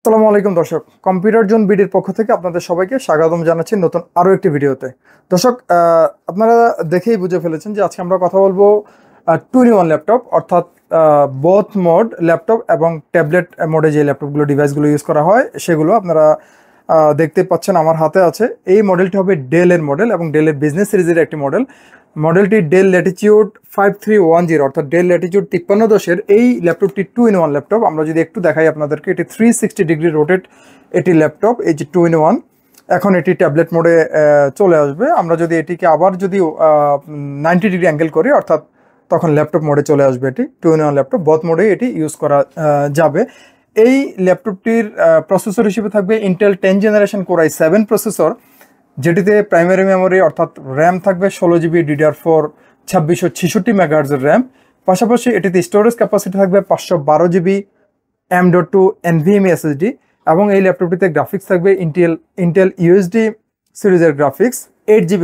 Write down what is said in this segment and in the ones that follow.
আসসালামু আলাইকুম দর্শক, কম্পিউটার জোন বিডির পক্ষ থেকে আপনাদের সবাইকে স্বাগতম জানাচ্ছি নতুন আরও একটি ভিডিওতে। দর্শক, আপনারা দেখেই বুঝে ফেলেছেন যে আজকে আমরা কথা বলবো 2-in-1 ল্যাপটপ, অর্থাৎ বোথ মোড ল্যাপটপ এবং ট্যাবলেট মোডে যে ল্যাপটপগুলো ডিভাইসগুলো ইউজ করা হয় সেগুলো আপনারা দেখতে পাচ্ছেন আমার হাতে আছে। এই মডেলটি হবে ডেলের মডেল এবং ডেলের বিজনেস সিরিজের একটি মডেল। মডেলটি ডেল ল্যাটিটিউড 5310, অর্থাৎ ডেল ল্যাটিটিউড 5310-এর এই ল্যাপটপটি 2-in-1 ল্যাপটপ। আমরা যদি একটু দেখাই আপনাদেরকে, এটি 360 ডিগ্রি রোটেট এটি ল্যাপটপ, এই যে 2-in-1। এখন এটি ট্যাবলেট মোডে চলে আসবে। আমরা যদি এটিকে আবার যদি 90 ডিগ্রি অ্যাঙ্গেল করি, অর্থাৎ তখন ল্যাপটপ মোডে চলে আসবে। এটি 2-in-1 ল্যাপটপ, বোথ মোডে এটি ইউজ করা যাবে। এই ল্যাপটপটির প্রসেসর হিসেবে থাকবে Intel 10 generation core i7 processor, যেটিতে প্রাইমারি মেমোরি অর্থাৎ র্যাম থাকবে 16 GB DDR4 2666 মেগাহার্জের র্যাম। পাশাপাশি এটিতে স্টোরেজ ক্যাপাসিটি থাকবে 512 GB M.2 NVMe SSD এবং এই ল্যাপটপটিতে গ্রাফিক্স থাকবে ইন্টেল ইউএসডি সিরিজের গ্রাফিক্স 8 GB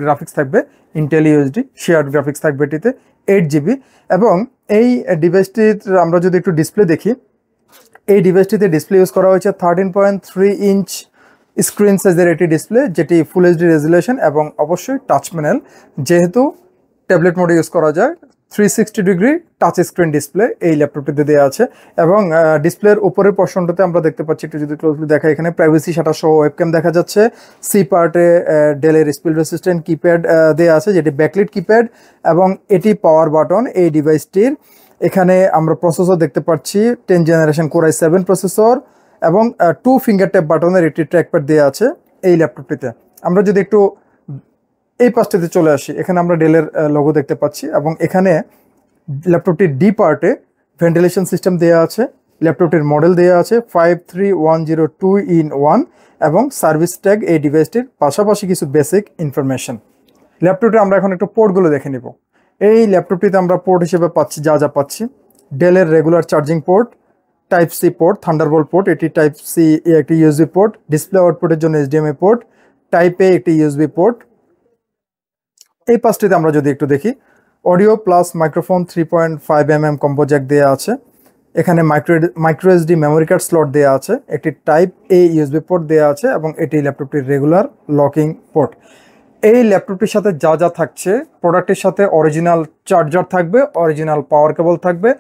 গ্রাফিক্স থাকবে। ইন্টেল ইউএসডি শেয়ার্ড গ্রাফিক্স থাকবে এটিতে 8 GB। এবং এই ডিভাইসটির আমরা যদি একটু ডিসপ্লে দেখি, এই ডিভাইসটিতে ডিসপ্লে ইউজ করা হয়েছে 13.3 ইঞ্চ স্ক্রিন সাইজের এটি ডিসপ্লে, যেটি ফুল এইচডি রেজুলেশন এবং অবশ্যই টাচ প্যানেল, যেহেতু ট্যাবলেট মোডে ইউজ করা যায়। 360 ডিগ্রি টাচ স্ক্রিন ডিসপ্লে এই ল্যাপটপটিতে দেওয়া আছে। এবং ডিসপ্লের উপরের পোর্শনটাতে আমরা দেখতে পাচ্ছি, একটু যদি ক্লোজলি দেখা, এখানে প্রাইভেসি শাটার সহ ওয়েবক্যাম দেখা যাচ্ছে। সি পার্টে ডেলের স্পিড রেসিস্ট্যান্ট কিপ্যাড দেওয়া আছে, যেটি ব্যাকলিট কিপ্যাড এবং এটি পাওয়ার বাটন এই ডিভাইসটির। এখানে আমরা প্রসেসর দেখতে পাচ্ছি 10 জেনারেশন কোর i7 প্রসেসর এবং 2 ফিঙ্গার ট্যাপ বাটনের একটি ট্র্যাকপ্যাড দেওয়া আছে এই ল্যাপটপটিতে। আমরা যদি একটু এই পাশটিতে চলে আসি, এখানে আমরা ডেলের লোগো দেখতে পাচ্ছি এবং এখানে ল্যাপটপটির ডি পার্টে ভেন্টিলেশন সিস্টেম দেওয়া আছে। ল্যাপটপটির মডেল দেওয়া আছে 53102-in-1 এবং সার্ভিস ট্যাগ এই ডিভাইসটির, পাশাপাশি কিছু বেসিক ইনফরমেশন। ল্যাপটপে আমরা এখন একটু পোর্টগুলো দেখে নিব। এই ল্যাপটপটিতে আমরা পোর্ট হিসেবে পাচ্ছি যা পাচ্ছি, ডেলের regular charging port, type C port, thunderbolt port, এটি টাইপ সি একটি ইউএসবি পোর্ট, ডিসপ্লে আউটপুটের জন্য এইচডিএমআই পোর্ট, টাইপ এ একটি ইউএসবি পোর্ট। এই পাশটিতে আমরা যদি একটু দেখি, audio plus microphone 3.5mm combo Jack দেওয়া আছে। এখানে micro SD memory card slot দেওয়া আছে, একটি টাইপ এ ইউএসবি পোর্ট দেওয়া আছে এবং এটি ল্যাপটপটির রেগুলার লকিং পোর্ট। এই ল্যাপটপটির সাথে যা থাকছে, প্রোডাক্টের সাথে অরিজিনাল চার্জার থাকবে, অরিজিনাল পাওয়ার কেবল থাকবে,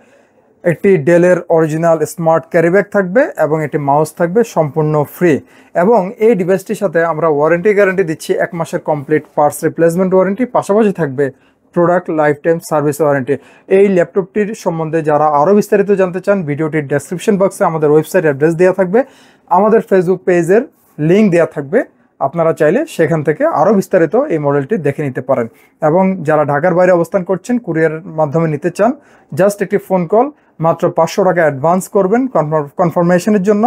একটি ডেলের অরিজিনাল স্মার্ট ক্যারিব্যাগ থাকবে এবং একটি মাউস থাকবে সম্পূর্ণ ফ্রি। এবং এই ডিভাইসটির সাথে আমরা ওয়ারেন্টি গ্যারান্টি দিচ্ছি 1 মাসের কমপ্লিট পার্টস রিপ্লেসমেন্ট ওয়ারেন্টি, পাশাপাশি থাকবে product life time service warranty. এই ল্যাপটপটির সম্বন্ধে যারা আরও বিস্তারিত জানতে চান, ভিডিওটির ডেসক্রিপশন বক্সে আমাদের ওয়েবসাইট অ্যাড্রেস দেওয়া থাকবে, আমাদের ফেসবুক পেজের লিঙ্ক দেওয়া থাকবে। আপনারা চাইলে সেখান থেকে আরও বিস্তারিত এই মডেলটি দেখে নিতে পারেন। এবং যারা ঢাকার বাইরে অবস্থান করছেন, কুরিয়ারের মাধ্যমে নিতে চান, জাস্ট একটি ফোন কল, মাত্র 500 টাকা অ্যাডভান্স করবেন কনফার্মেশনের জন্য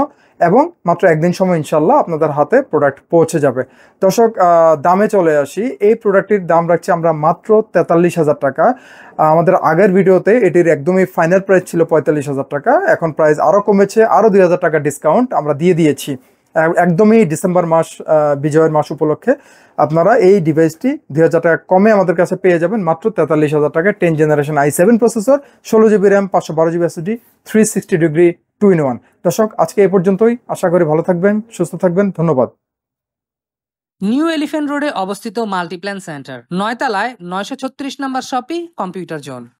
এবং মাত্র একদিন সময় ইনশাল্লাহ আপনাদের হাতে প্রোডাক্ট পৌঁছে যাবে। দর্শক, দামে চলে আসি। এই প্রোডাক্টটির দাম রাখছি আমরা মাত্র 43,000 টাকা। আমাদের আগের ভিডিওতে এটির একদমই ফাইনাল প্রাইস ছিল 45,000 টাকা, এখন প্রাইস আরও কমেছে, আরও 2,000 টাকা ডিসকাউন্ট আমরা দিয়ে দিয়েছি। একদমই ডিসেম্বর মাস, বিজয়ের মাস উপলক্ষে আপনারা এই ডিভাইসটি 2,000 টাকা কমে আমাদের কাছে পেয়ে যাবেন মাত্র 43,000 টাকা। 10 generation i7 processor, 16 GB RAM, 512 GB SSD, 360 degree 2-in-1। দর্শক, আজকে এই পর্যন্তই। আশা করি ভালো থাকবেন, সুস্থ থাকবেন। ধন্যবাদ। নিউ এলিফ্যান্ট রোডে অবস্থিত মাল্টিপ্ল্যান সেন্টার, 9 তলায় 936 নম্বর শপি কম্পিউটার জোন।